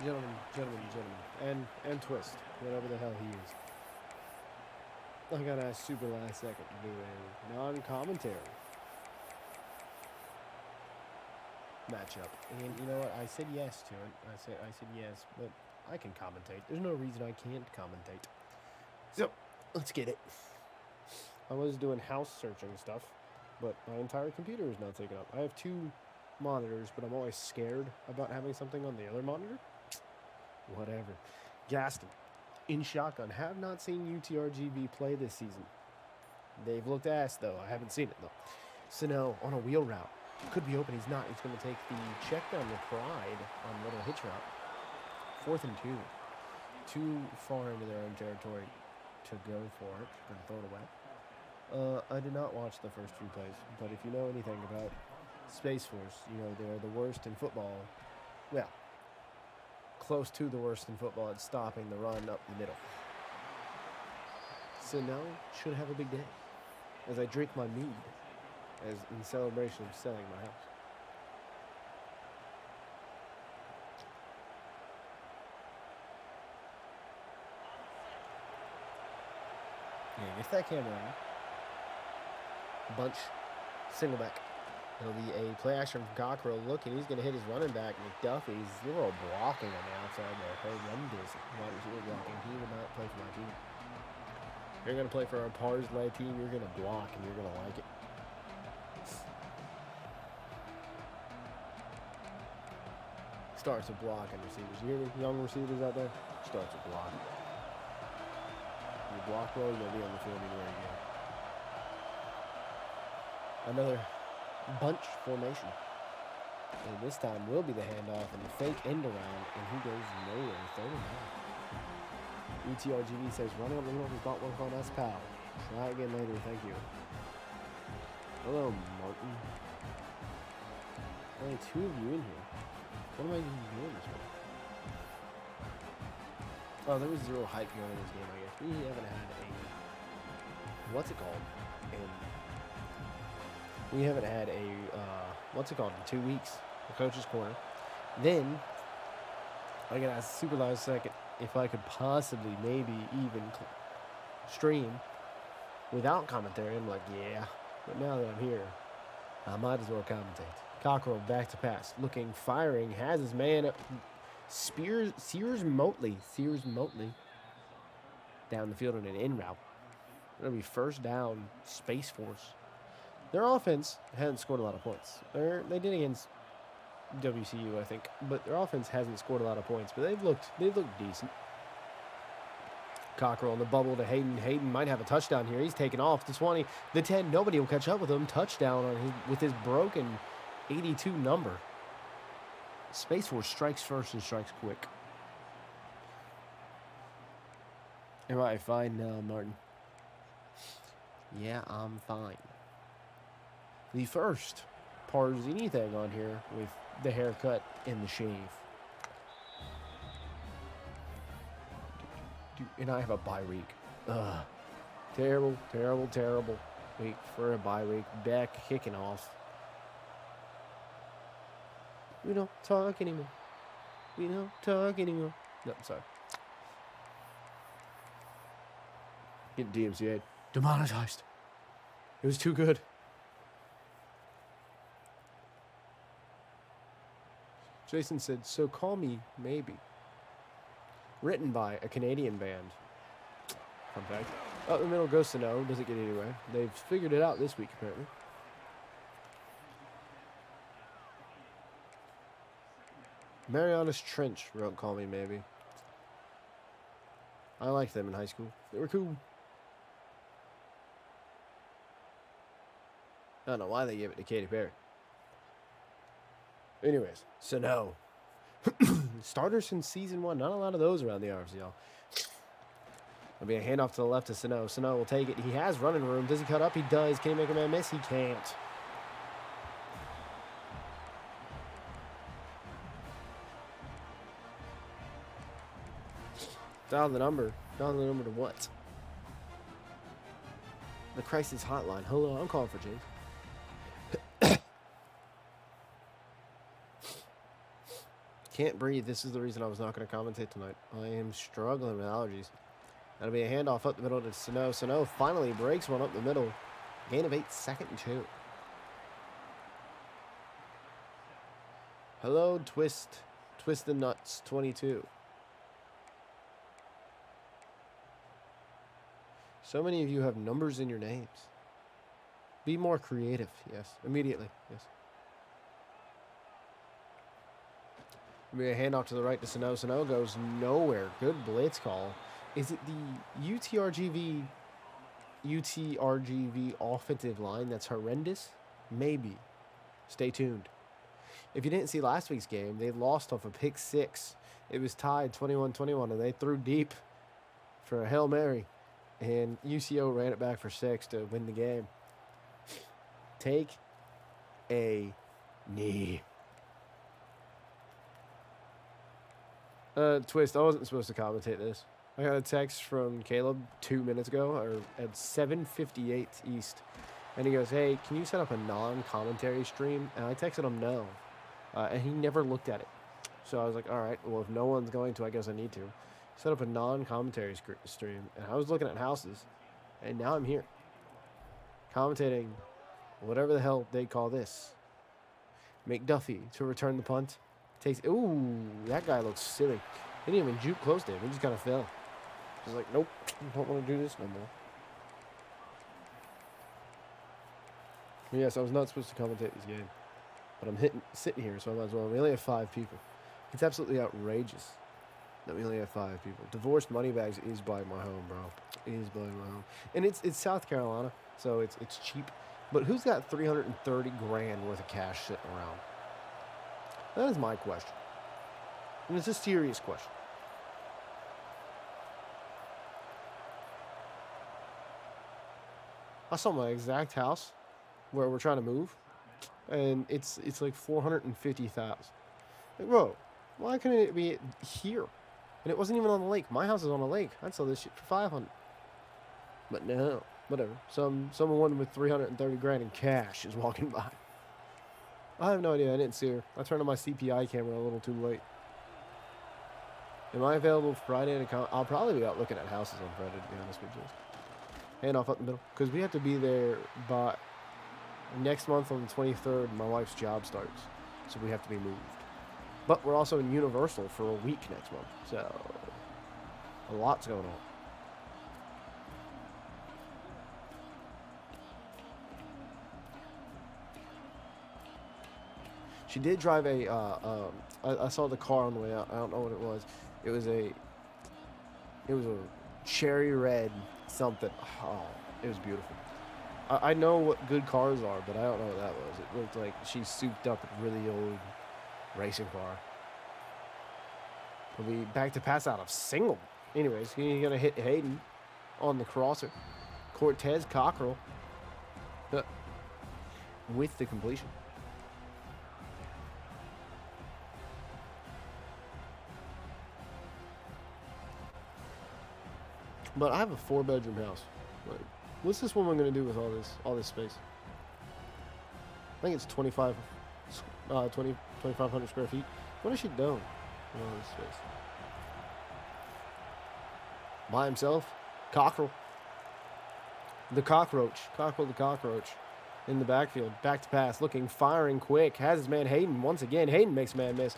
and Twist, whatever the hell he is. I got asked super last second to do a non-commentary matchup, and you know what? I said yes to it. I said yes, but I can commentate. There's no reason I can't commentate. So let's get it. I was doing house searching stuff, but my entire computer is now taken up. I have two monitors, but I'm always scared about having something on the other monitor. Whatever. Gaston, in shotgun, have not seen UTRGV play this season. They've looked ass, though. I haven't seen it, though. Sano on a wheel route. Could be open. He's not. He's going to take the check down the Pride on little hitch route. 4th and 2. Too far into their own territory to go for it. Going to throw it away. I did not watch the first few plays, but if you know anything about Space Force, you know they're the worst in football. Well, close to the worst in football at stopping the run up the middle. So now should have a big day as I drink my mead as in celebration of selling my house. Yeah, get that camera on. Bunch, single back. It'll be a play action from Cockrell looking. He's going to hit his running back, McDuffie's little blocking on the outside there. Horrendous wide receiver blocking. He would not play for my team. If you're going to play for our Parsley team, you're going to block and you're going to like it. Starts with blocking receivers. You hear me, young receivers out there? Starts with blocking. You block well, you'll be on the field anywhere you go. Another bunch formation. And this time will be the handoff and the fake end around, and he goes nowhere. 39. UTRGV says running up the middle does not work on us, pal. Try again later, thank you. Hello, Martin. Only 2 of you in here. What am I even doing this for? Oh, there was 0 hype going in this game, I guess. We haven't had a... What's it called? We haven't had a, what's it called, in 2 weeks. The coach's corner. Then, I got asked super last second if I could possibly, maybe even stream without commentary. I'm like, yeah. But now that I'm here, I might as well commentate. Cockrell back to pass. Looking, firing, has his man up. Sears Motley down the field on an in route. It'll be first down, Space Force. Their offense hasn't scored a lot of points. They did against WCU, I think, but their offense hasn't scored a lot of points. But they've looked decent. Cockrell on the bubble to Hayden. Hayden might have a touchdown here. He's taken off the 20, the 10. Nobody will catch up with him. Touchdown on with his broken 82 number. Space Force strikes first and strikes quick. Am I fine now, Martin? Yeah, I'm fine. The first Parzini thing on here with the haircut and the shave. And I have a bye week. Ugh. Terrible week for a bye week. Beck kicking off. We don't talk anymore. No, sorry. Get DMCA'd. Demonetized. It was too good. Jason said, so call me maybe. Written by a Canadian band. Fun fact. Up the middle goes to no. Doesn't get anywhere. They've figured it out this week, apparently. Marianas Trench wrote Call Me Maybe. I liked them in high school. They were cool. I don't know why they gave it to Katy Perry. Anyways, Sano. Starters since season 1. Not a lot of those around the RFCL. It'll be a handoff to the left to Sano. Sano will take it. He has running room. Does he cut up? He does. Can he make a man miss? He can't. Dial the number. Dial the number to what? The crisis hotline. Hello, I'm calling for James. can't breathe. This is the reason I was not going to commentate tonight. I am struggling with allergies. That'll be a handoff up the middle to Sano. Sano finally breaks one up the middle. Gain of 8, 2nd and 2. Hello, Twist the Nuts 22. So many of you have numbers in your names. Be more creative. Yes. Immediately. Yes. Maybe a handoff to the right to Sano. Sano goes nowhere. Good blitz call. Is it the UTRGV offensive line that's horrendous? Maybe. Stay tuned. If you didn't see last week's game, they lost off a pick 6. It was tied 21-21, and they threw deep for a Hail Mary. And UCO ran it back for 6 to win the game. Take a knee. Twist, I wasn't supposed to commentate this. I got a text from Caleb 2 minutes ago, or at 7:58 East. And he goes, hey, can you set up a non-commentary stream? And I texted him no. And he never looked at it. So I was like, all right, well, if no one's going to, I guess I need to. Set up a non-commentary stream. And I was looking at houses. And now I'm here. Commentating whatever the hell they call this. McDuffie to return the punt. Takes. Ooh, that guy looks silly. He didn't even juke close to him. He just kind of fell. He's like, nope, don't want to do this no more. But yes, I was not supposed to commentate this game. But I'm sitting here, so I might as well. We only have 5 people. It's absolutely outrageous that we only have 5 people. Divorced Moneybags is by my home, bro. It is by my home. And it's South Carolina, so it's cheap. But who's got $330 grand worth of cash sitting around? That is my question. And it's a serious question. I saw my exact house where we're trying to move, and it's like $450,000. Like, bro, why couldn't it be here? And it wasn't even on the lake. My house is on a lake. I'd sell this shit for $500. But no, whatever. Someone with $330 grand in cash is walking by. I have no idea. I didn't see her. I turned on my CPI camera a little too late. Am I available Friday to come? I'll probably be out looking at houses on Friday, to be honest with you. Hand off up the middle. Because we have to be there by next month on the 23rd. My wife's job starts. So we have to be moved. But we're also in Universal for a week next month. So a lot's going on. She did drive a, I saw the car on the way out. I don't know what it was. It was a cherry red something. Oh, it was beautiful. I know what good cars are, but I don't know what that was. It looked like she souped up a really old racing car. We'll be back to pass out of single. Anyways, he's going to hit Hayden on the crosser. Cortez Cockrell with the completion. But I have a 4-bedroom house. Like, what's this woman gonna do with all this space? I think it's 2,500 square feet. What is she doing with all this space? By himself, Cockrell, the cockroach, Cockrell the cockroach, in the backfield, back to pass, looking, firing quick, has his man Hayden once again. Hayden makes man miss.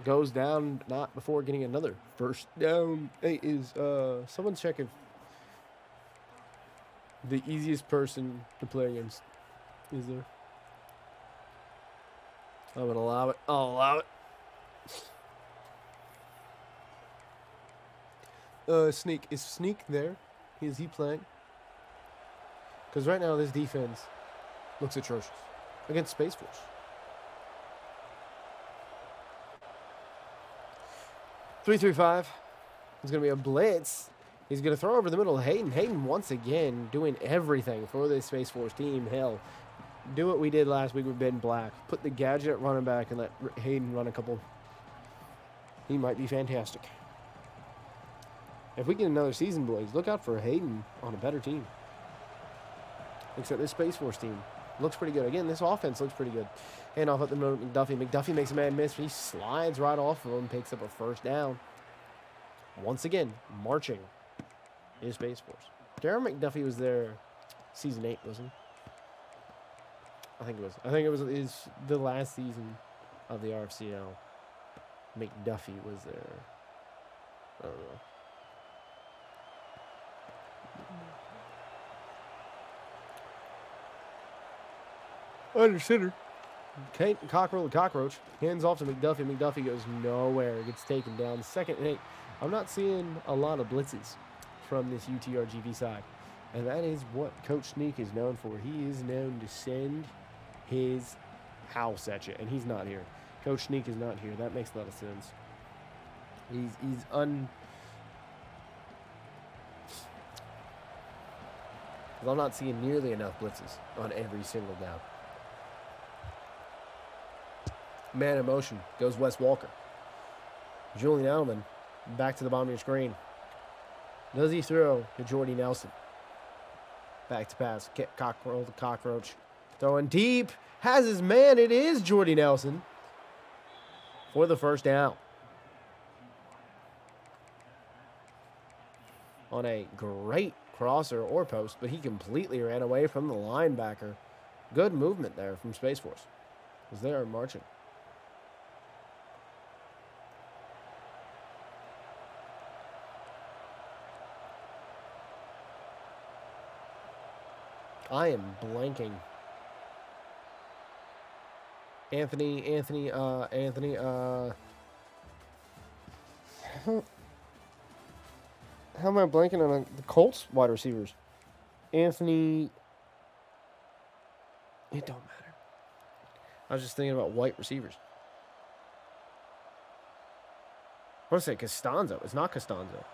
Goes down, not before getting another first down. Hey, is someone checking the easiest person to play against? Is there? I'm gonna allow it. I'll allow it. Sneak, is Sneak there? Is he playing? Because right now this defense looks atrocious against Space Force. 3-3-5. It's going to be a blitz. He's going to throw over the middle of Hayden. Hayden once again doing everything for this Space Force team. Hell, do what we did last week with Ben Black. Put the gadget at running back and let Hayden run a couple. He might be fantastic. If we get another season, boys, look out for Hayden on a better team. Except this Space Force team looks pretty good. Again, this offense looks pretty good. Hand off at the middle, McDuffie. McDuffie makes a man miss. He slides right off of him, picks up a first down. Once again, marching in Space Force. Darren McDuffie was there season 8, wasn't he? I think it was the last season of the RFCL. McDuffie was there. I don't know. Under center. Okay, Cockrell the cockroach. Hands off to McDuffie. McDuffie goes nowhere. Gets taken down. 2nd and 8. I'm not seeing a lot of blitzes from this UTRGV side. And that is what Coach Sneak is known for. He is known to send his house at you. And he's not here. Coach Sneak is not here. That makes a lot of sense. I'm not seeing nearly enough blitzes on every single down. Man in motion goes Wes Walker. Julian Edelman back to the bottom of your screen. Does he throw to Jordy Nelson? Back to pass. Cockrell the cockroach. Throwing deep. Has his man. It is Jordy Nelson for the first down. On a great crosser or post, but he completely ran away from the linebacker. Good movement there from Space Force as they are marching. I am blanking. Anthony. How am I blanking on the Colts wide receivers? Anthony. It don't matter. I was just thinking about white receivers. I want to say Costanzo. It's not Costanzo.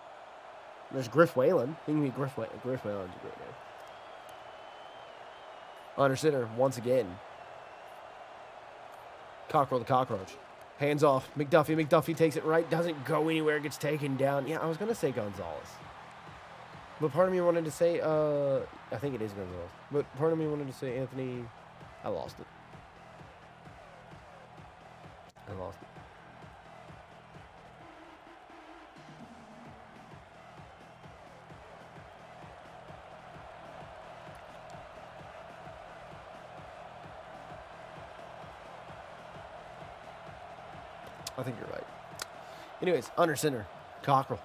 There's Griff Whalen. He can be Griff Whalen. Griff Whalen's a great name. Under center once again. Cockrell the cockroach. Hands off. McDuffie. McDuffie takes it right. Doesn't go anywhere. Gets taken down. Yeah, I was going to say Gonzalez. But part of me wanted to say, I think it is Gonzalez. But part of me wanted to say Anthony. I lost it. I think you're right. Anyways, under center. Cockrell.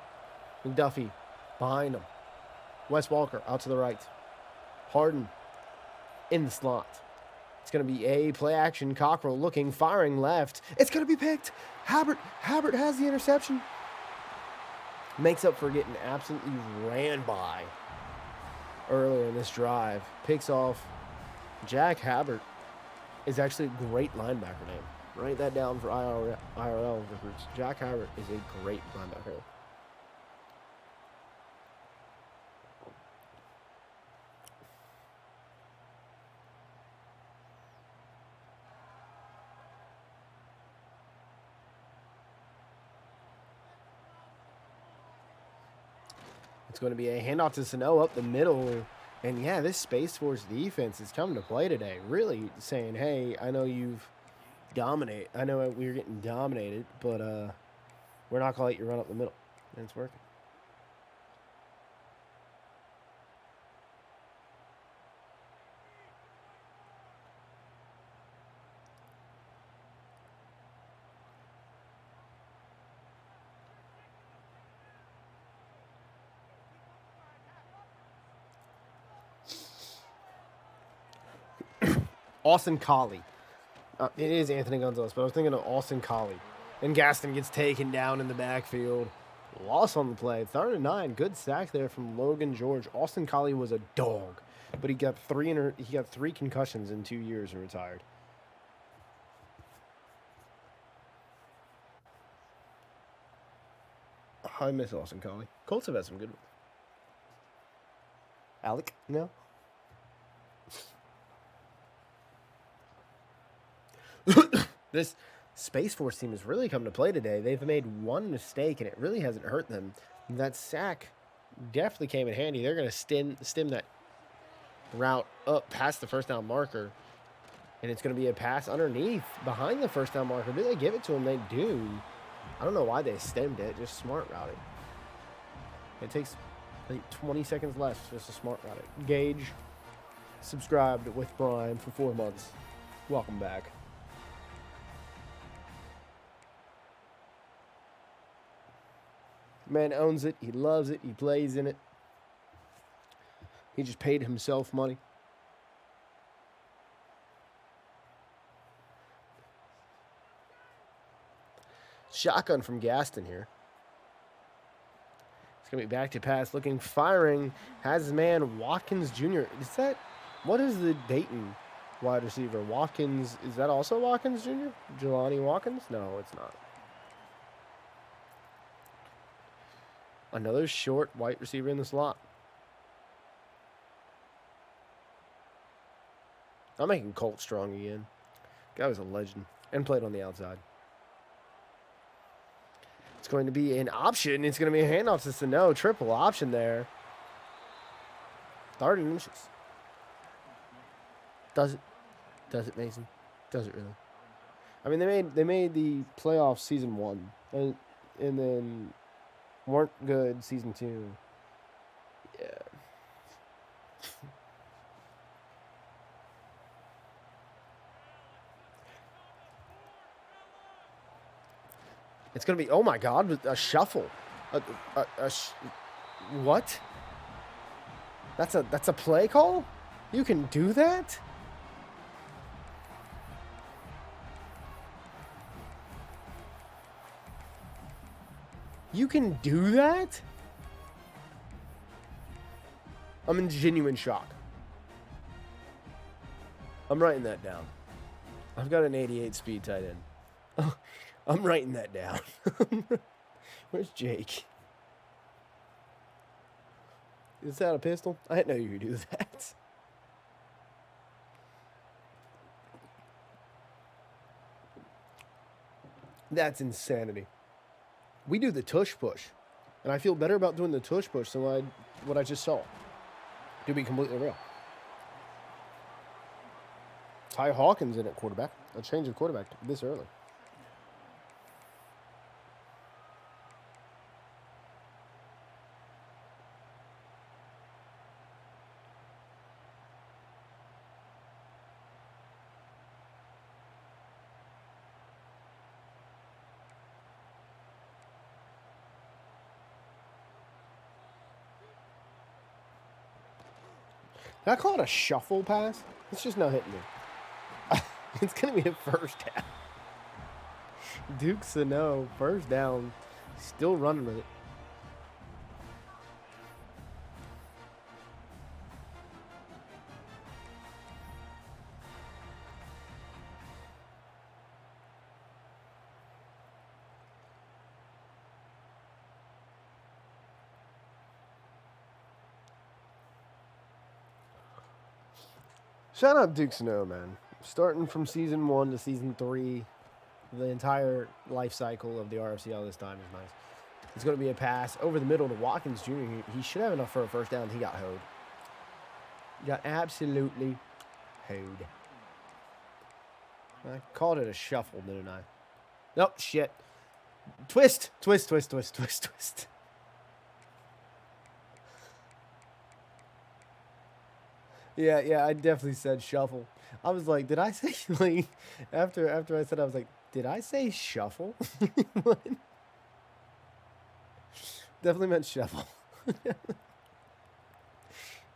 McDuffie. Behind him. Wes Walker out to the right. Harden in the slot. It's going to be a play action. Cockrell looking, firing left. It's going to be picked. Habert has the interception. Makes up for getting absolutely ran by earlier in this drive. Picks off. Jack Habert is actually a great linebacker name. Write that down for IRL recruits. Jack Habert is a great linebacker. It's going to be a handoff to Sano up the middle. And yeah, this Space Force defense is coming to play today. Really saying, hey, I know you've dominated. I know we're getting dominated, but we're not going to let you run up the middle. And it's working. Austin Collie. It is Anthony Gonzalez, but I was thinking of Austin Collie. And Gaston gets taken down in the backfield. Loss on the play. 3rd and 9. Good sack there from Logan George. Austin Collie was a dog, but he got three concussions in 2 years and retired. I miss Austin Collie. Colts have had some good ones. Alec? No? This Space Force team has really come to play today. They've made one mistake, and it really hasn't hurt them. That sack definitely came in handy. They're going to stem that route up past the first down marker And it's going to be a pass underneath, behind the first down marker. Do they give it to him? They do. I don't know why they stemmed it. Just smart routing. It takes, I think, 20 seconds less. Just a smart routing. Gage, subscribed with Brian for 4 months. Welcome back. Man owns it. He loves it. He plays in it. He just paid himself money. Shotgun from Gaston here. It's going to be back to pass. Looking, firing. Has his man Watkins Jr. Is that... What is the Dayton wide receiver? Watkins... Is that also Watkins Jr.? Jelani Watkins? No, it's not. Another short white receiver in the slot. I'm making Colt strong again. Guy was a legend. And played on the outside. It's going to be an option. It's going to be a handoff to Sano. Triple option there. 30 inches. Does it? Does it, Mason? Does it really? I mean, they made the playoffs season 1. And then weren't good season 2. Yeah. It's going to be, oh my God, a shuffle. What? That's a play call? You can do that? You can do that? I'm in genuine shock. I'm writing that down. I've got an 88 speed tight end. I'm writing that down. Where's Jake? Is that a pistol? I didn't know you could do that. That's insanity. We do the tush push. And I feel better about doing the tush push than what I just saw. To be completely real. Ty Hawkins in at quarterback. A change of quarterback this early. Did I call it a shuffle pass? It's just not hitting me. It's going to be a first down. Duke Sano, first down. Still running with it. Shout out Duke Snow, man. Starting from season 1 to season 3, the entire life cycle of the RFCL this time is nice. It's going to be a pass over the middle to Watkins Jr. He should have enough for a first down. He got hoed. He got absolutely hoed. I called it a shuffle, didn't I? Nope, shit. Twist, twist, twist, twist, twist, twist. Yeah, I definitely said shuffle. I was like, did I say, like, after I said, I was like, did I say shuffle? Definitely meant shuffle.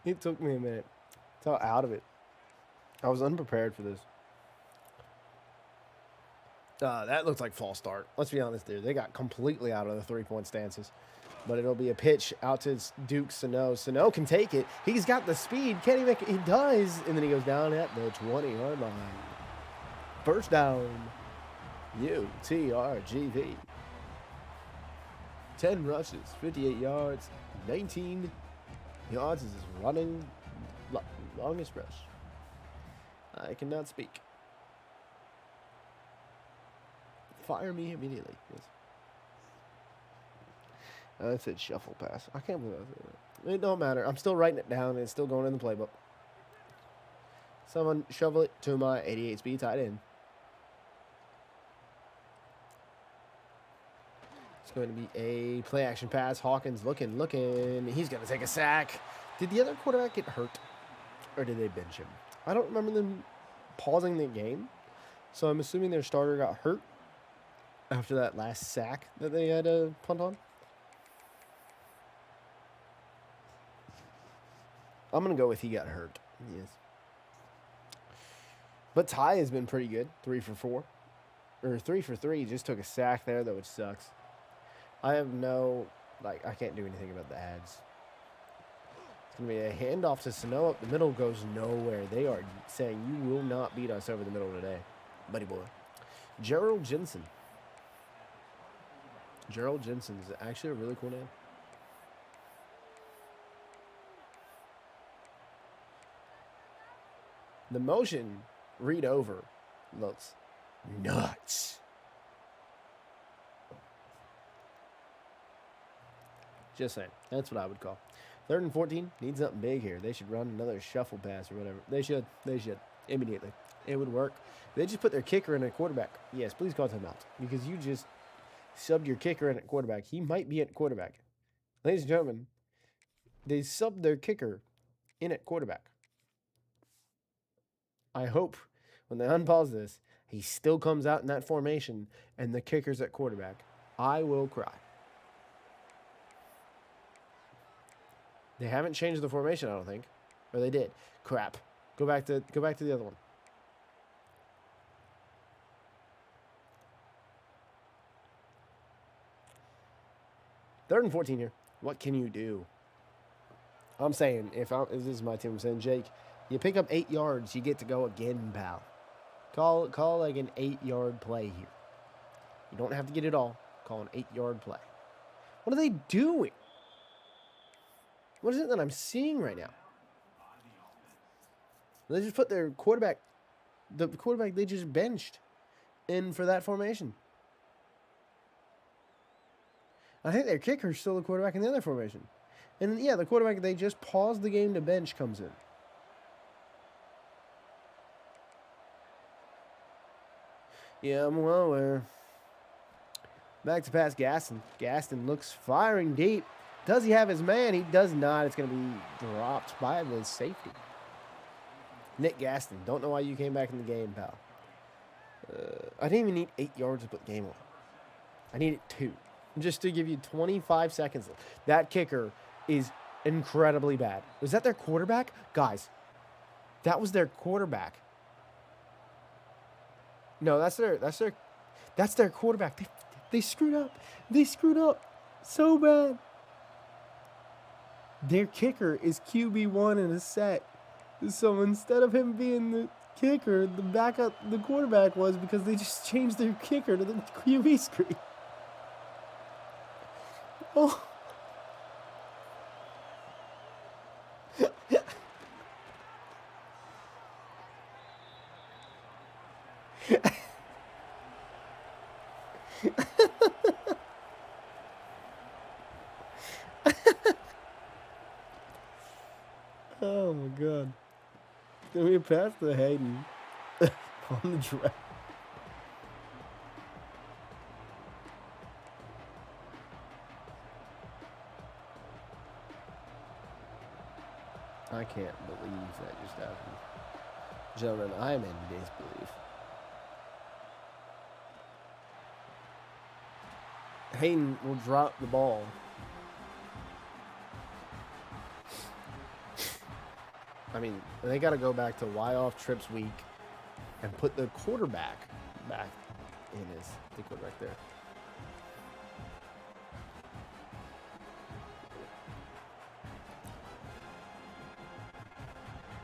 It took me a minute. It's all out of it. I was unprepared for this. That looks like false start. Let's be honest, dude. They got completely out of the three-point stances. But it'll be a pitch out to Duke Sano. Sano can take it. He's got the speed. Can he make it? He does. And then he goes down at the 20-yard line. First down. UTRGV. 10 rushes, 58 yards, 19 yards is his running longest rush. I cannot speak. Fire me immediately. Yes. I said shuffle pass. I can't believe I said that. It don't matter. I'm still writing it down. And it's still going in the playbook. Someone shovel it to my 88 speed tight end. It's going to be a play action pass. Hawkins looking. He's going to take a sack. Did the other quarterback get hurt? Or did they bench him? I don't remember them pausing the game. So I'm assuming their starter got hurt after that last sack that they had to punt on. I'm going to go with he got hurt. Yes. But Ty has been pretty good. 3 for 4. Or 3 for 3. Just took a sack there, though, which sucks. I have no... I can't do anything about the ads. It's going to be a handoff to Sano up the middle. Goes nowhere. They are saying you will not beat us over the middle today, buddy boy. Gerald Jensen. Gerald Jensen is actually a really cool name. The motion read over looks nuts. Just saying. That's what I would call. 3rd and 14. Need something big here. They should run another shuffle pass or whatever. They should. Immediately. It would work. They just put their kicker in at quarterback. Yes, please call timeout. Because you just subbed your kicker in at quarterback. He might be at quarterback. Ladies and gentlemen, they subbed their kicker in at quarterback. I hope when they unpause this, he still comes out in that formation and the kicker's at quarterback. I will cry. They haven't changed the formation, I don't think. Or they did. Crap. Go back to the other one. Third and 14 here. What can you do? I'm saying, if this is my team, I'm saying, Jake, you pick up 8 yards, you get to go again, pal. Call like an 8-yard play here. You don't have to get it all. Call an 8-yard play. What are they doing? What is it that I'm seeing right now? They just put their quarterback, the quarterback they just benched in for that formation. I think their kicker's still the quarterback in the other formation. And yeah, the quarterback they just paused the game to bench comes in. Yeah, I'm well aware. Back to pass Gaston. Gaston looks firing deep. Does he have his man? He does not. It's going to be dropped by the safety. Nick Gaston. Don't know why you came back in the game, pal. I didn't even need 8 yards to put the game on. I needed 2. Just to give you 25 seconds. That kicker is incredibly bad. Was that their quarterback? Guys, that was their quarterback. No, that's their quarterback. They screwed up. They screwed up so bad. Their kicker is QB1 in a set. So instead of him being the kicker, the quarterback was, because they just changed their kicker to the QB screen. Oh. Oh my God. Can we pass to Hayden on the draft? I can't believe that just happened. Gentlemen, I am in disbelief. Hayden will drop the ball. I mean, they got to go back to why off trips week and put the quarterback back in as the quarterback there.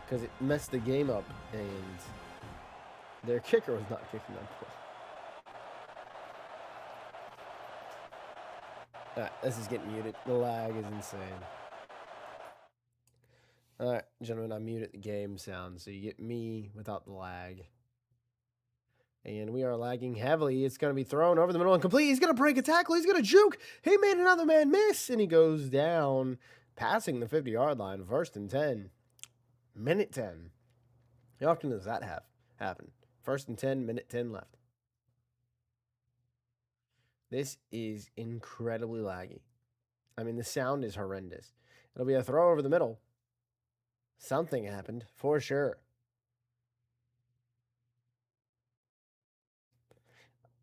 Because it messed the game up, and their kicker was not kicking that ball. Alright, this is getting muted. The lag is insane. Alright, gentlemen, I muted the game sound, so you get me without the lag. And we are lagging heavily. It's going to be thrown over the middle and complete. He's going to break a tackle. He's going to juke. He made another man miss, and he goes down, passing the 50-yard line. 1st and 10. Minute 10. How often does that happen? 1st and 10, minute 10 left. This is incredibly laggy. I mean, the sound is horrendous. It'll be a throw over the middle. Something happened, for sure.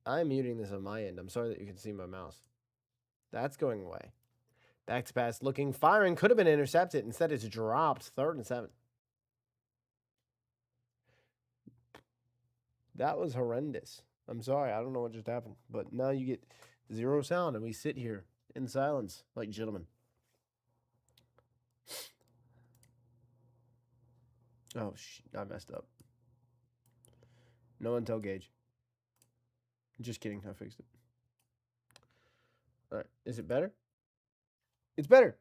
I'm muting this on my end. I'm sorry that you can see my mouse. That's going away. Back to pass, looking, firing, could have been intercepted. Instead, it's dropped. 3rd and 7. That was horrendous. I'm sorry. I don't know what just happened. But now you get 0 sound, and we sit here in silence like gentlemen. Oh, I messed up. No until gauge. Just kidding. I fixed it. All right. Is it better? It's better.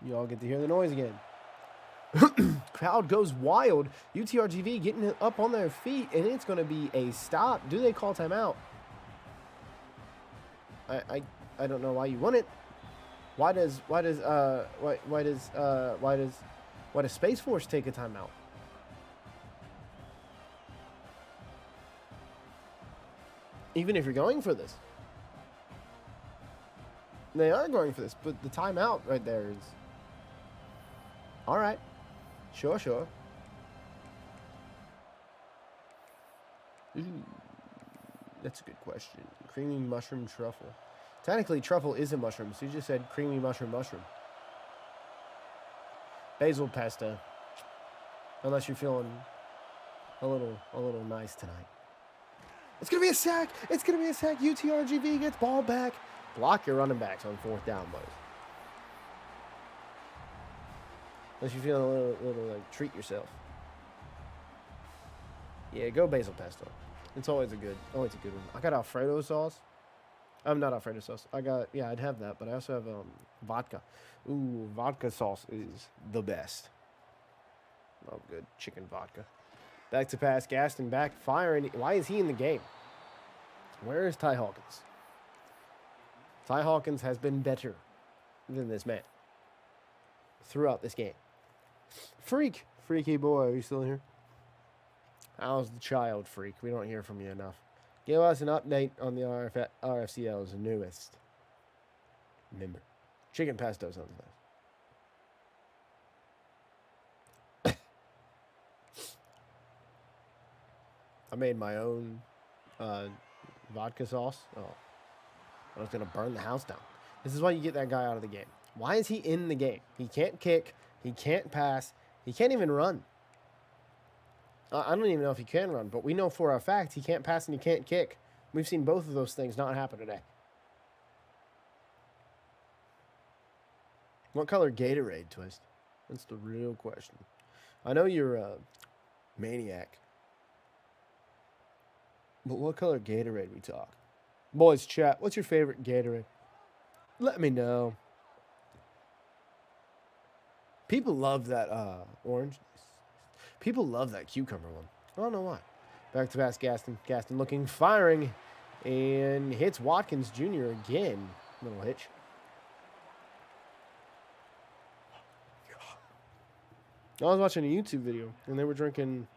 You all get to hear the noise again. Crowd goes wild. UTRGV getting up on their feet, and it's going to be a stop. Do they call timeout? I don't know why you want it. Why does Space Force take a timeout? Even if you're going for this. They are going for this, but the timeout right there is... All right. Sure. Ooh, that's a good question. Creamy mushroom truffle. Technically, truffle is a mushroom, so you just said creamy mushroom. Basil pesto. Unless you're feeling a little nice tonight. It's going to be a sack. UTRGV gets ball back. Block your running backs on 4th down, boys. Unless you're feeling a little like, treat yourself. Yeah, go basil pesto. It's always a good one. I got Alfredo sauce. I'm not Alfredo sauce. I'd have that, but I also have vodka. Ooh, vodka sauce is the best. Oh, good. Chicken vodka. Back to pass. Gaston back. Firing. Why is he in the game? Where is Ty Hawkins? Ty Hawkins has been better than this man throughout this game. Freaky boy, are you still here? How's the child, freak? We don't hear from you enough. Give us an update on the RFCL's newest member. Chicken pesto sounds nice. I made my own vodka sauce. Oh, I was going to burn the house down. This is why you get that guy out of the game. Why is he in the game? He can't kick. He can't pass. He can't even run. I don't even know if he can run, but we know for a fact he can't pass and he can't kick. We've seen both of those things not happen today. What color Gatorade, Twist? That's the real question. I know you're a maniac. But what color Gatorade we talk? Boys, chat, what's your favorite Gatorade? Let me know. People love that orange. People love that cucumber one. I don't know why. Back to pass, Gaston. Gaston looking, firing, and hits Watkins Jr. again. Little hitch. I was watching a YouTube video, and they were drinking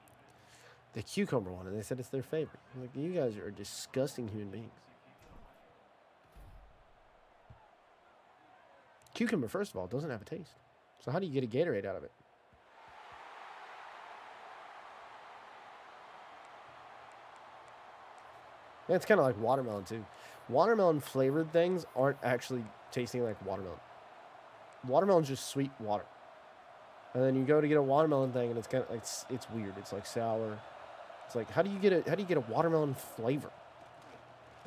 the cucumber one, and they said it's their favorite. I'm like, you guys are disgusting human beings. Cucumber, first of all, doesn't have a taste. So how do you get a Gatorade out of it? Yeah, it's kind of like watermelon, too. Watermelon flavored things aren't actually tasting like watermelon. Watermelon's just sweet water. And then you go to get a watermelon thing, and it's kind of like it's weird. It's like sour. It's like how do you get a watermelon flavor?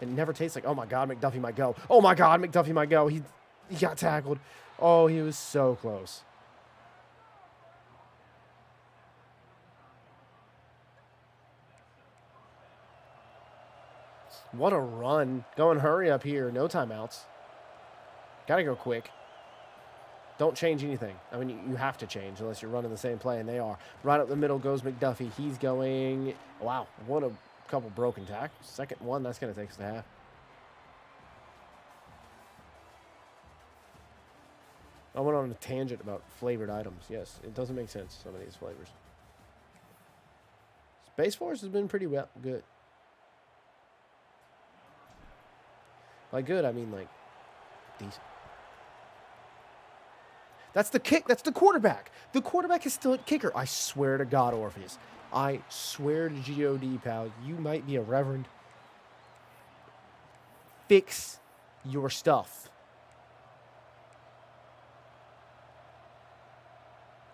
It never tastes like, oh my God, McDuffie might go. Oh my God, McDuffie might go. He got tackled. Oh, he was so close. What a run. Go and hurry up here. No timeouts. Got to go quick. Don't change anything. I mean, you have to change unless you're running the same play, and they are. Right up the middle goes McDuffie. He's going... Wow, what a couple broken tackles. Second one, that's going to take us to half. I went on a tangent about flavored items. Yes, it doesn't make sense, some of these flavors. Base force has been pretty good. By good, I mean like decent. That's the kick. That's the quarterback. The quarterback is still at kicker. I swear to God, Orpheus. I swear to God, pal. You might be a reverend. Fix your stuff.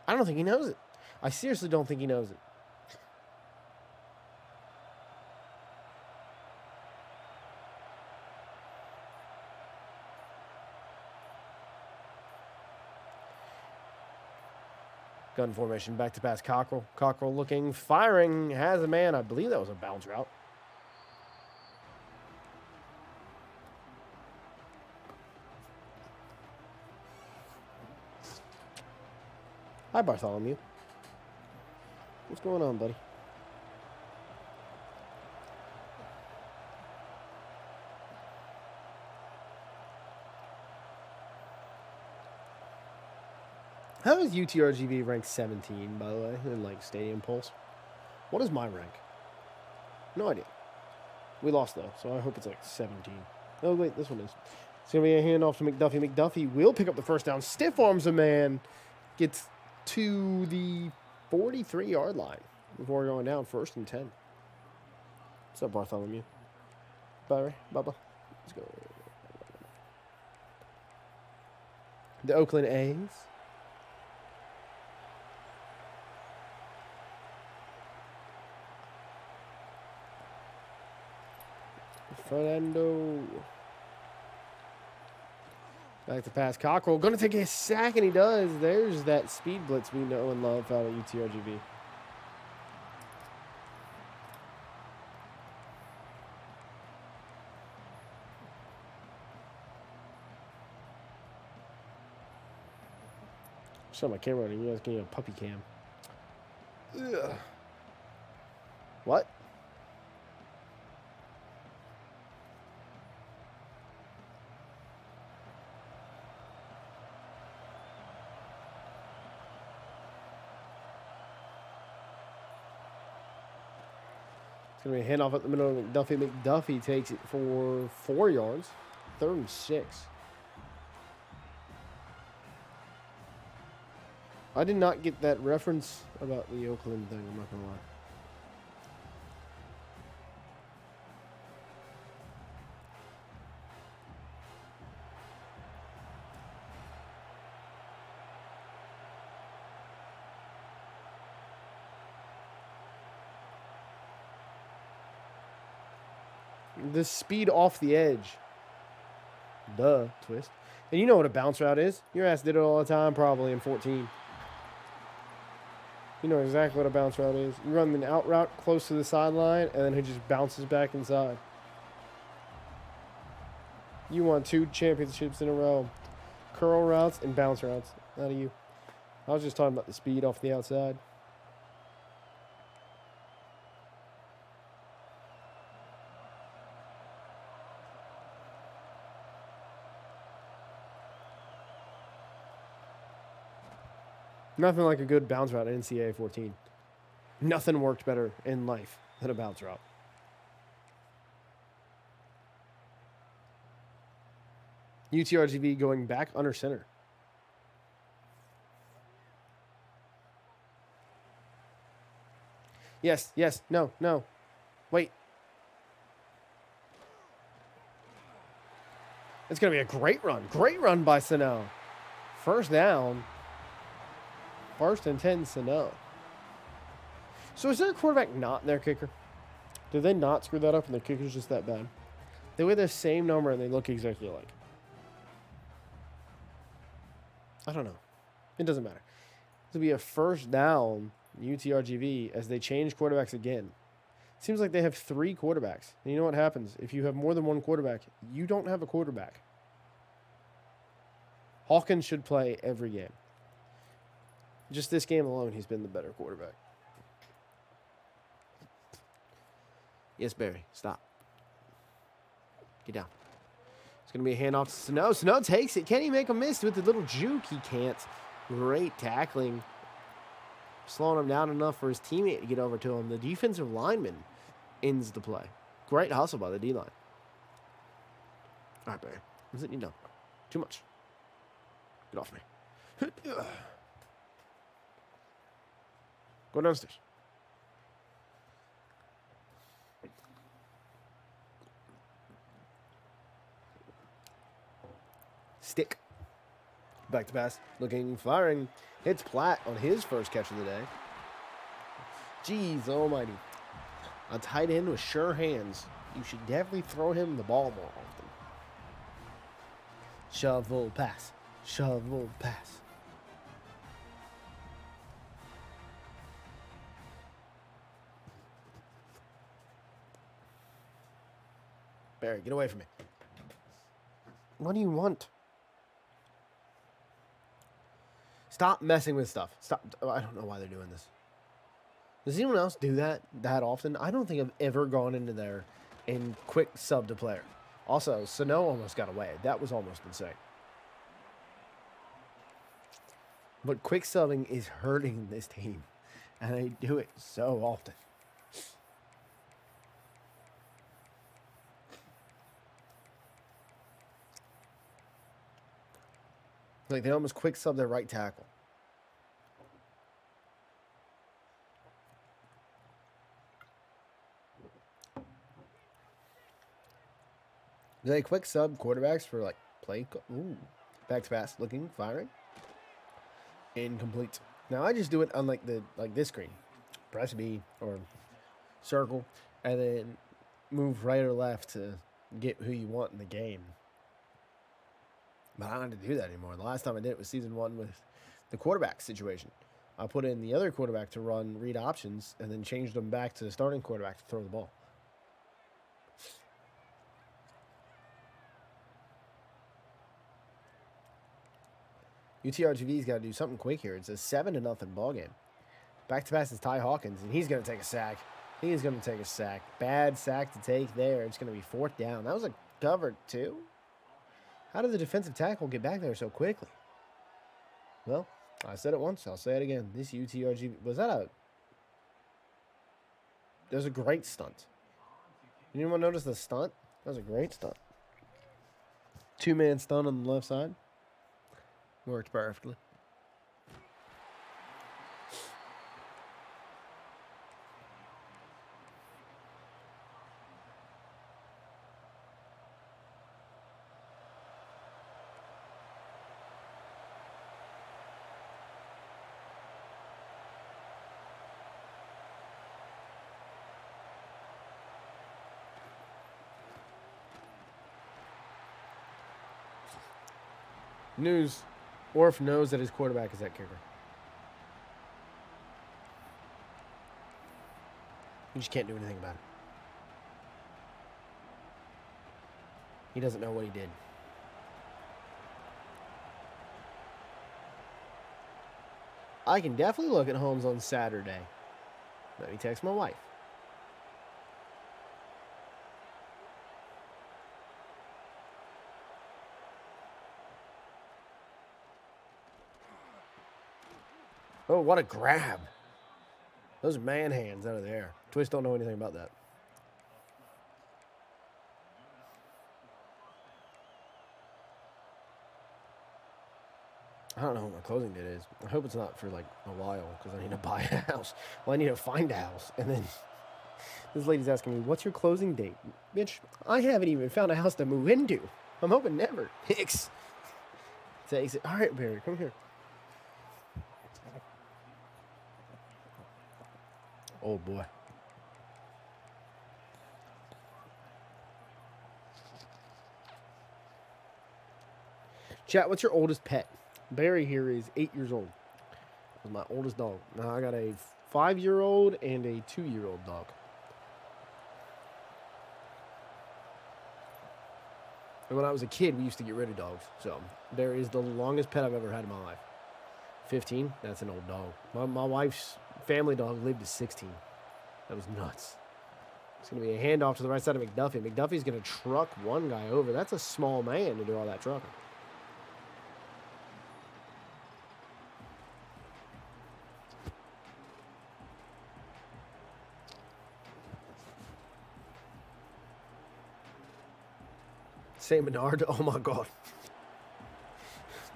I don't think he knows it. I seriously don't think he knows it. Gun formation, back to pass Cockrell. Cockrell looking, firing, has a man. I believe that was a bounce route. Hi, Bartholomew. What's going on, buddy? How is UTRGV ranked 17, by the way, in like Stadium Pulse? What is my rank? No idea. We lost though, so I hope it's like 17. Oh wait, this one is. It's gonna be a handoff to McDuffie. McDuffie will pick up the first down. Stiff arms a man. Gets to the 43-yard line before going down. 1st and 10. What's up, Bartholomew? Barry, Bubba. Let's go. The Oakland A's. Fernando. Back to pass. Cockrell going to take a sack, and he does. There's that speed blitz we know and love out of UTRGV. Show my camera on you guys getting a puppy cam. Ugh. What? It's going to be a handoff at the middle of McDuffie. McDuffie takes it for 4 yards. 3rd and 6. I did not get that reference about the Oakland thing, I'm not going to lie. The speed off the edge. Duh, twist. And you know what a bounce route is. Your ass did it all the time, probably in 14. You know exactly what a bounce route is. You run an out route close to the sideline, and then he just bounces back inside. You won 2 championships in a row. Curl routes and bounce routes. Out of you. I was just talking about the speed off the outside. Nothing like a good bounce route in NCAA 14. Nothing worked better in life than a bounce route. UTRGV going back under center. Yes, yes, no, no. Wait. It's going to be a great run. Great run by Sano. First down. 1st and 10, Sano. So is their quarterback not their kicker? Did they not screw that up and their kicker's just that bad? They wear the same number and they look exactly alike. I don't know. It doesn't matter. This will be a first down UTRGV as they change quarterbacks again. Seems like they have 3 quarterbacks. And you know what happens? If you have more than one quarterback, you don't have a quarterback. Hawkins should play every game. Just this game alone, he's been the better quarterback. Yes, Barry, stop. Get down. It's going to be a handoff to Sano. Sano takes it. Can he make a miss with the little juke? He can't. Great tackling. slowing him down enough for his teammate to get over to him. The defensive lineman ends the play. Great hustle by the D-line. All right, Barry. I'm sitting you down. Too much. Get off me. Go downstairs. Stick. Back to pass. Looking, firing. Hits Platt on his first catch of the day. Jeez almighty. A tight end with sure hands. You should definitely throw him the ball more often. Shovel pass. Shovel pass. Barry, get away from me. What do you want? Stop messing with stuff. Stop. I don't know why they're doing this. Does anyone else do that often? I don't think I've ever gone into there and quick sub to player. Also, Sano almost got away. That was almost insane. But quick subbing is hurting this team. And they do it so often. Like, they almost quick sub their right tackle. Do they quick sub quarterbacks for, like, play? Ooh. Back to pass. Looking. Firing. Incomplete. Now, I just do it on, like, this screen. Press B or circle. And then move right or left to get who you want in the game. But I don't have to do that anymore. The last time I did it was season 1 with the quarterback situation. I put in the other quarterback to run read options and then changed them back to the starting quarterback to throw the ball. UTRGV's got to do something quick here. It's a 7-0 ball game. Back to pass is Ty Hawkins, and he's going to take a sack. He is going to take a sack. Bad sack to take there. It's going to be 4th down. That was a cover, too. How did the defensive tackle get back there so quickly? Well, I said it once. I'll say it again. This UTRGV... Was that a... That was a great stunt. Did anyone notice the stunt? That was a great stunt. 2-man stunt on the left side. Worked perfectly. News. Orf knows that his quarterback is that kicker. You just can't do anything about it. He doesn't know what he did. I can definitely look at Holmes on Saturday. Let me text my wife. Oh, what a grab. Those are man hands out of the air. Twist don't know anything about that. I don't know what my closing date is. I hope it's not for like a while because I need to buy a house. Well, I need to find a house. And then this lady's asking me, what's your closing date? Bitch, I haven't even found a house to move into. I'm hoping never. Hicks. Takes it. All right, Barry, come here. Oh, boy. Chat, what's your oldest pet? Barry here is 8 years old. That's my oldest dog. Now, I got a 5-year-old and a 2-year-old dog. And when I was a kid, we used to get rid of dogs. So, Barry is the longest pet I've ever had in my life. 15, that's an old dog. My wife's family dog lived to 16. That was nuts. It's going to be a handoff to the right side of McDuffie. McDuffie's going to truck one guy over. That's a small man to do all that trucking. Saint Bernard. Oh my God.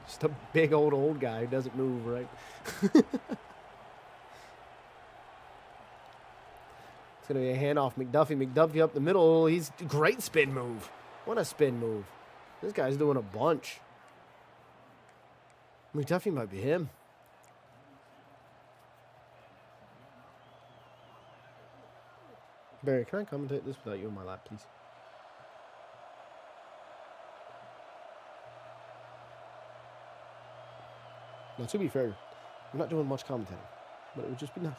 Just a big old guy who doesn't move, right? It's going to be a handoff. McDuffie up the middle. He's great spin move. What a spin move. This guy's doing a bunch. McDuffie might be him. Barry, can I commentate this without you in my lap, please? Now, to be fair, I'm not doing much commentating, but it would just be nice.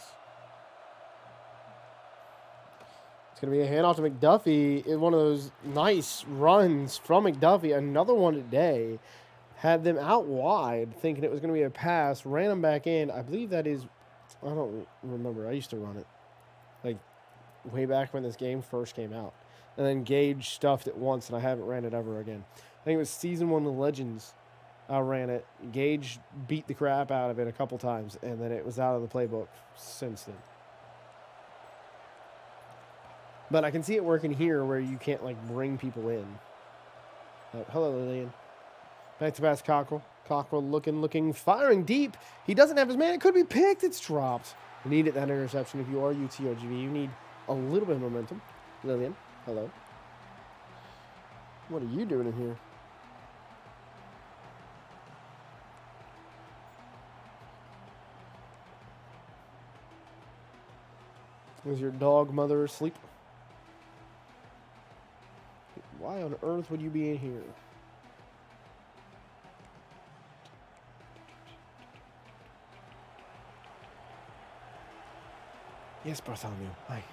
It's going to be a handoff to McDuffie. In one of those nice runs from McDuffie. Another one today. Had them out wide, thinking it was going to be a pass. Ran them back in. I believe that is... I don't remember. I used to run it. Like, way back when this game first came out. And then Gage stuffed it once, and I haven't ran it ever again. I think it was Season 1 of Legends. I ran it. Gage beat the crap out of it a couple times, and then it was out of the playbook since then. But I can see it working here where you can't, like, bring people in. Hello, Lillian. Back to pass Cockrell. Cockrell looking, firing deep. He doesn't have his man. It could be picked. It's dropped. You needed that interception. If you are UTRGV, you need a little bit of momentum. Lillian, hello. What are you doing in here? Is your dog mother asleep? Why on earth would you be in here? Yes, Bartholomew. Hi.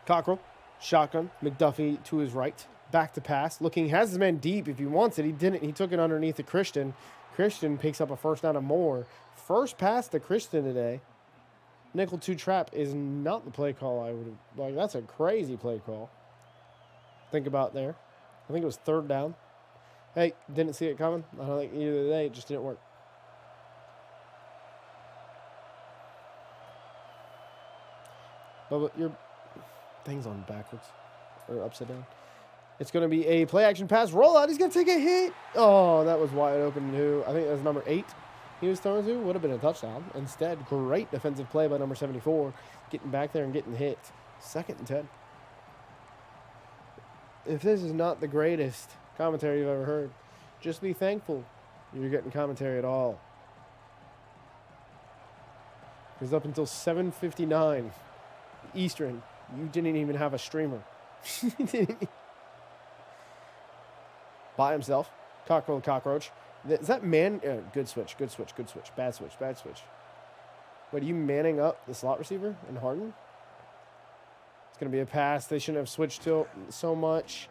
Cockrell, shotgun. McDuffie to his right. Back to pass. Looking, has his man deep if he wants it. He didn't. He took it underneath the Christian. Christian picks up a first down and more. First pass to Christian today. Nickel 2 trap is not the play call I would have. Like, that's a crazy play call. Think about there. I think it was third down. Hey, didn't see it coming. I don't think either day. It just didn't work. But your thing's on backwards or upside down. It's going to be a play action pass rollout. He's going to take a hit. Oh, that was wide open to, I think that was number 8 he was throwing to. Would have been a touchdown. Instead, great defensive play by number 74. Getting back there and getting hit. 2nd and 10. If this is not the greatest commentary you've ever heard, just be thankful you're getting commentary at all. Because up until 7:59 Eastern, you didn't even have a streamer. By himself. Cockrell, cockroach. Is that man? Good switch. Bad switch. Wait, are you manning up the slot receiver and Harden? It's going to be a pass. They shouldn't have switched to so much.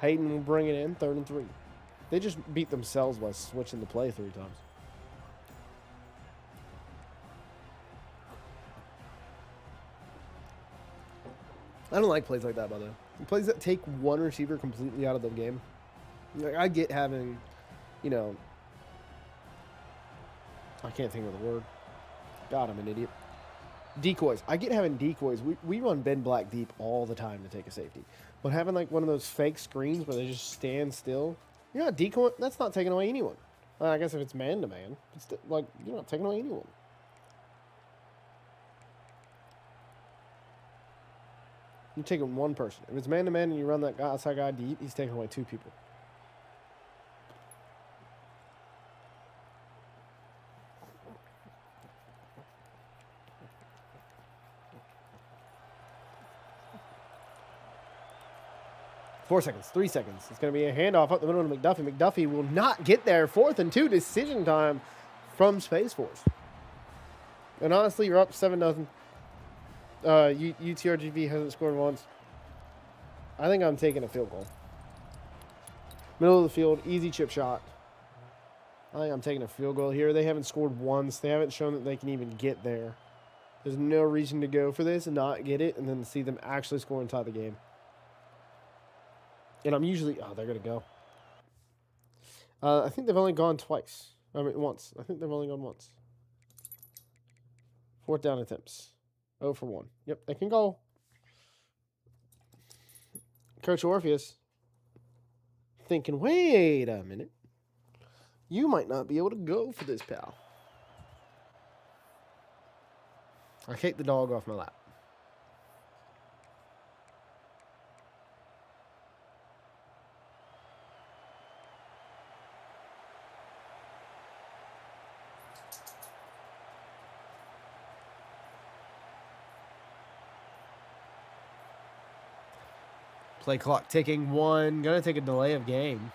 Hayden will bring it in. 3rd and 3. They just beat themselves by switching the play 3 times. I don't like plays like that, by the way. Plays that take one receiver completely out of the game. Like, I get having, you know, I can't think of the word. God, I'm an idiot. Decoys. I get having decoys. We run Ben Black deep all the time to take a safety. But having, like, one of those fake screens where they just stand still, you're not decoy. That's not taking away anyone. I guess if it's man-to-man, it's like, you're not taking away anyone. You're taking one person. If it's man-to-man and you run that outside guy deep, he's taking away 2 people. Four seconds, 3 seconds. It's going to be a handoff up the middle to McDuffie. McDuffie will not get there. 4th and 2, decision time from Space Force. And honestly, you're up 7-0. UTRGV hasn't scored once. I think I'm taking a field goal. Middle of the field, easy chip shot. I think I'm taking a field goal here. They haven't scored once. They haven't shown that they can even get there. There's no reason to go for this and not get it and then see them actually score and tie the game. And I'm usually... Oh, they're going to go. I think they've only gone twice. I mean, once. I think they've only gone once. 4th down attempts. 0 for 1. Yep, they can go. Coach Orpheus thinking, wait a minute. You might not be able to go for this, pal. I kicked the dog off my lap. Play clock ticking. 1. Gonna take a delay of game.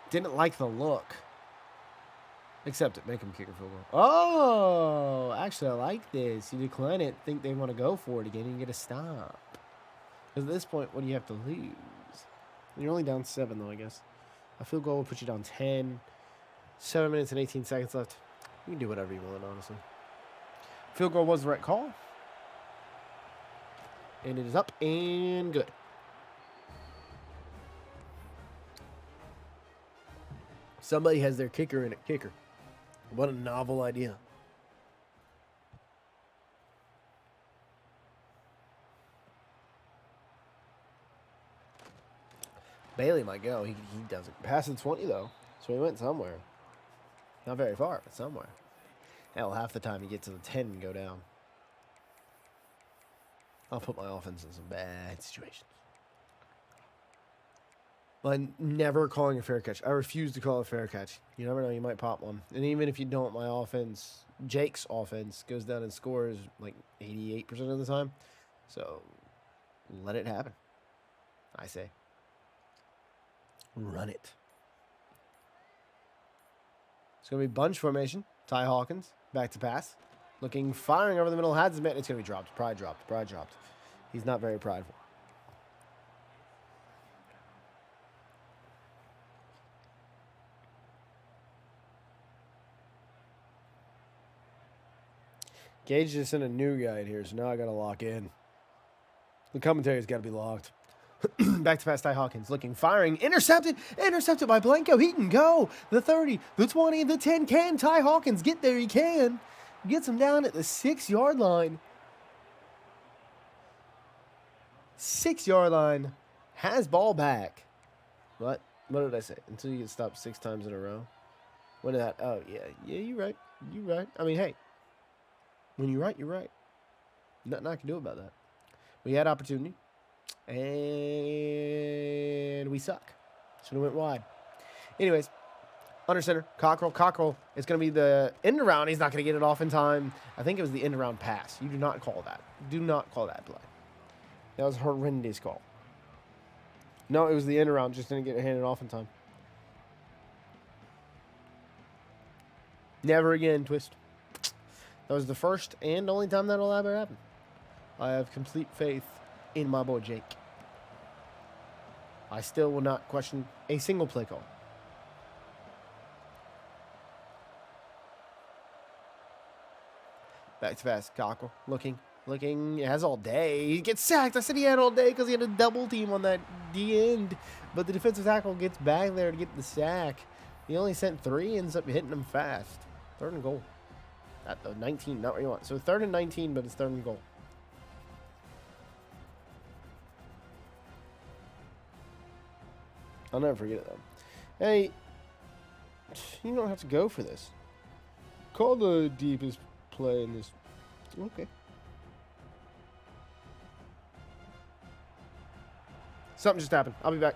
Didn't like the look. Except it. Make him kick a field goal. Oh! Actually, I like this. You decline it. Think they want to go for it again. And you get a stop. Because at this point, what do you have to lose? You're only down 7, though, I guess. A field goal will put you down 10. 7 minutes and 18 seconds left. You can do whatever you want, honestly. Field goal was the right call. And it is up and good. Somebody has their kicker in at kicker. What a novel idea. Bailey might go. He doesn't. Pass the 20, though. So he went somewhere. Not very far, but somewhere. Hell, half the time you get to the 10 and go down. I'll put my offense in some bad situations. By never calling a fair catch. I refuse to call a fair catch. You never know, you might pop one. And even if you don't, my offense, Jake's offense, goes down and scores like 88% of the time. So, let it happen. I say. Run it. It's going to be bunch formation. Ty Hawkins, back to pass. Looking, firing over the middle. Has the man. It's going to be dropped. Pride dropped. He's not very prideful. Gage just sent a new guy in here, so now I got to lock in. The commentary's got to be locked. Back to pass, Ty Hawkins. Looking, firing. Intercepted by Blanco. He can go. The 30, the 20, the 10. Can Ty Hawkins get there? He can. Gets him down at the 6-yard line. 6-yard line. Has ball back. What did I say? Until you get stopped 6 times in a row. When did that? Oh, yeah. Yeah, you're right. I mean, hey. When you're right, you're right. Nothing I can do about that. We had opportunity. And we suck. Should have went wide. Anyways, under center, Cockrell. Cockrell is going to be the end around. He's not going to get it off in time. I think it was the end around pass. You do not call that. Do not call that play. That was a horrendous call. No, it was the end around. Just didn't get it handed off in time. Never again, Twist. That was the first and only time that'll ever happen. I have complete faith in my boy Jake. I still will not question a single play call. Back to pass. Cockrell looking. He has all day. He gets sacked. I said he had all day because he had a double team on that D end. But the defensive tackle gets back there to get the sack. He only sent 3, ends up hitting them fast. 3rd and goal. At the 19, not what you want. So 3rd and 19, but it's 3rd and goal. I'll never forget it, though. Hey, you don't have to go for this. Call the deepest play in this. Okay. Something just happened. I'll be back.